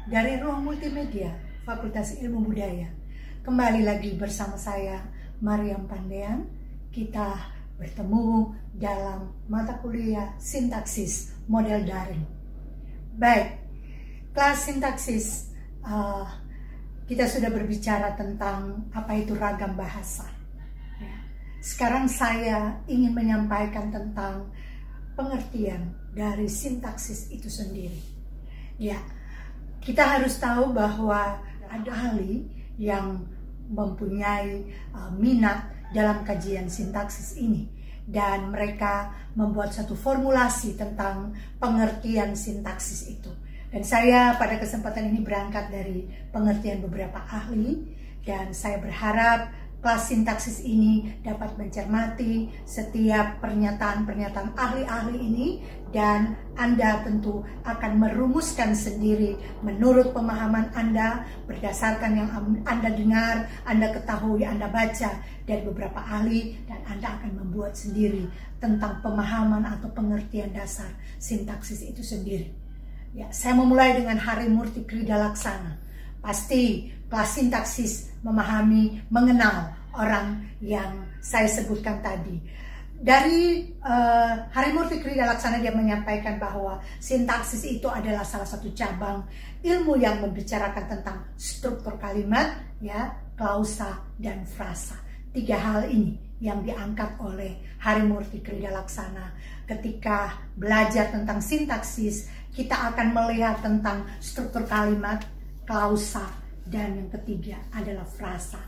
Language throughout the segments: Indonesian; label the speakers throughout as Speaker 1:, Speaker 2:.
Speaker 1: dari Ruang Multimedia, Fakultas Ilmu Budaya. Kembali lagi bersama saya, Mariam Pandean. Kita bertemu dalam mata kuliah sintaksis model daring. Baik, kelas sintaksis, kita sudah berbicara tentang apa itu ragam bahasa. Sekarang saya ingin menyampaikan tentang pengertian dari sintaksis itu sendiri. Ya, kita harus tahu bahwa ada ahli yang mempunyai minat dalam kajian sintaksis ini, dan mereka membuat satu formulasi tentang pengertian sintaksis itu. Dan saya pada kesempatan ini berangkat dari pengertian beberapa ahli, dan saya berharap kelas sintaksis ini dapat mencermati setiap pernyataan-pernyataan ahli-ahli ini, dan Anda tentu akan merumuskan sendiri menurut pemahaman Anda berdasarkan yang Anda dengar, Anda ketahui, Anda baca dari beberapa ahli, dan Anda akan membuat sendiri tentang pemahaman atau pengertian dasar sintaksis itu sendiri. Ya, saya memulai dengan Harimurti Kridalaksana. Pasti kelas sintaksis memahami, mengenal orang yang saya sebutkan tadi. Dari Harimurti Kridalaksana, dia menyampaikan bahwa sintaksis itu adalah salah satu cabang ilmu yang membicarakan tentang struktur kalimat, ya, klausa, dan frasa. Tiga hal ini yang diangkat oleh Harimurti Kridalaksana. Ketika belajar tentang sintaksis, kita akan melihat tentang struktur kalimat, klausa, dan yang ketiga adalah frasa.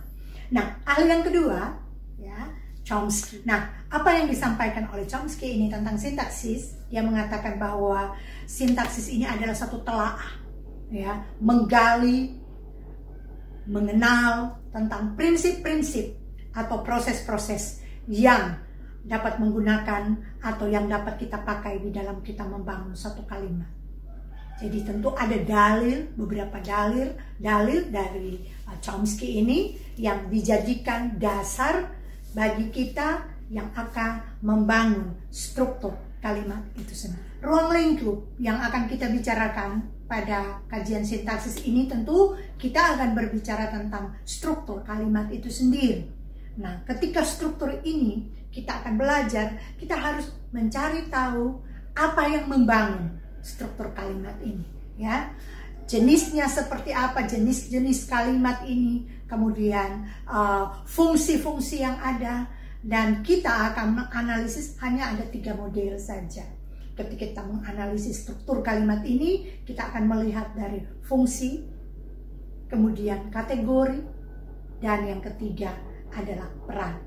Speaker 1: Nah, ahli yang kedua, ya, Chomsky. Nah, apa yang disampaikan oleh Chomsky ini tentang sintaksis? Dia mengatakan bahwa sintaksis ini adalah satu telaah, ya, menggali, mengenal tentang prinsip-prinsip atau proses-proses yang dapat menggunakan atau yang dapat kita pakai di dalam kita membangun satu kalimat. Jadi tentu ada dalil, beberapa dalil dari Chomsky ini yang dijadikan dasar bagi kita yang akan membangun struktur kalimat itu sendiri. Ruang lingkup yang akan kita bicarakan pada kajian sintaksis ini, tentu kita akan berbicara tentang struktur kalimat itu sendiri. Nah, ketika struktur ini kita akan belajar, kita harus mencari tahu apa yang membangun struktur kalimat ini, ya, jenisnya seperti apa, jenis-jenis kalimat ini, kemudian fungsi-fungsi yang ada, dan kita akan menganalisis hanya ada 3 model saja. Ketika kita menganalisis struktur kalimat ini, kita akan melihat dari fungsi, kemudian kategori, dan yang ketiga adalah peran.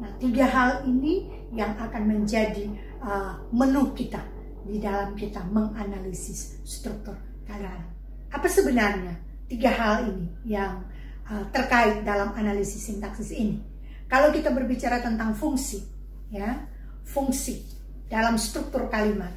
Speaker 1: Nah, 3 hal ini yang akan menjadi menu kita di dalam kita menganalisis struktur kalimat. Apa sebenarnya 3 hal ini yang terkait dalam analisis sintaksis ini? Kalau kita berbicara tentang fungsi, ya, fungsi dalam struktur kalimat.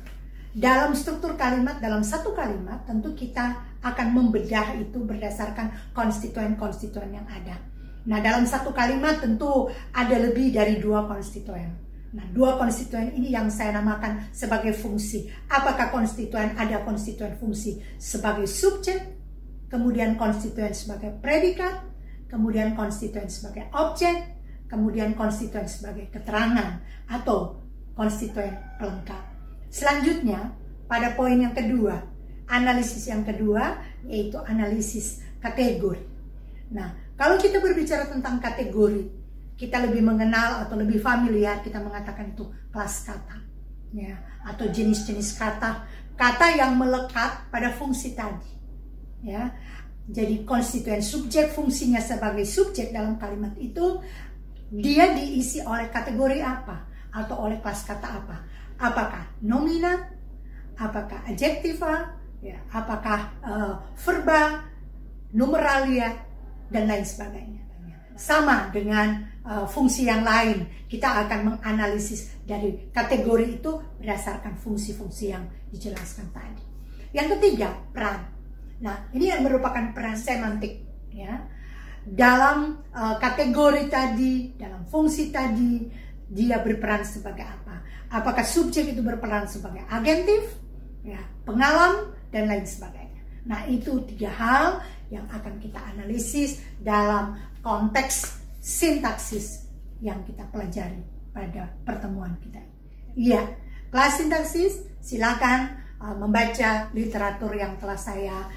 Speaker 1: Dalam struktur kalimat, dalam satu kalimat, tentu kita akan membedah itu berdasarkan konstituen-konstituen yang ada. Nah, dalam satu kalimat tentu ada lebih dari 2 konstituen. Nah, 2 konstituen ini yang saya namakan sebagai fungsi. Apakah ada konstituen fungsi sebagai subjek, kemudian konstituen sebagai predikat, kemudian konstituen sebagai objek, kemudian konstituen sebagai keterangan atau konstituen pelengkap. Selanjutnya, pada poin yang kedua, analisis yang kedua, yaitu analisis kategori. Nah, kalau kita berbicara tentang kategori, kita lebih mengenal atau lebih familiar, kita mengatakan itu kelas kata, ya, atau jenis-jenis kata yang melekat pada fungsi tadi, ya. Jadi konstituen subjek, fungsinya sebagai subjek dalam kalimat itu, dia diisi oleh kategori apa atau oleh kelas kata apa? Apakah nominat, apakah adjektiva, ya, apakah verba, numeralia, dan lain sebagainya. Sama dengan fungsi yang lain, kita akan menganalisis dari kategori itu berdasarkan fungsi-fungsi yang dijelaskan tadi. Yang ketiga, peran. Nah, ini yang merupakan peran semantik, ya. Dalam kategori tadi, dalam fungsi tadi, dia berperan sebagai apa? Apakah subjek itu berperan sebagai agentif, ya, pengalam, dan lain sebagainya. Nah, itu 3 hal yang akan kita analisis dalam konteks sintaksis yang kita pelajari pada pertemuan kita. Iya, kelas sintaksis, silakan membaca literatur yang telah saya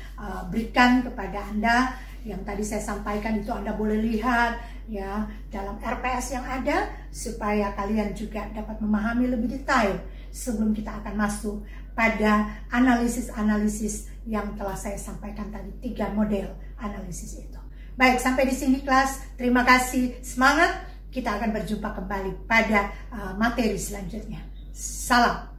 Speaker 1: berikan kepada Anda. Yang tadi saya sampaikan itu Anda boleh lihat ya dalam RPS yang ada, supaya kalian juga dapat memahami lebih detail sebelum kita akan masuk pada analisis-analisis yang telah saya sampaikan tadi, 3 model analisis itu. Baik, sampai di sini kelas. Terima kasih, semangat. Kita akan berjumpa kembali pada materi selanjutnya. Salam.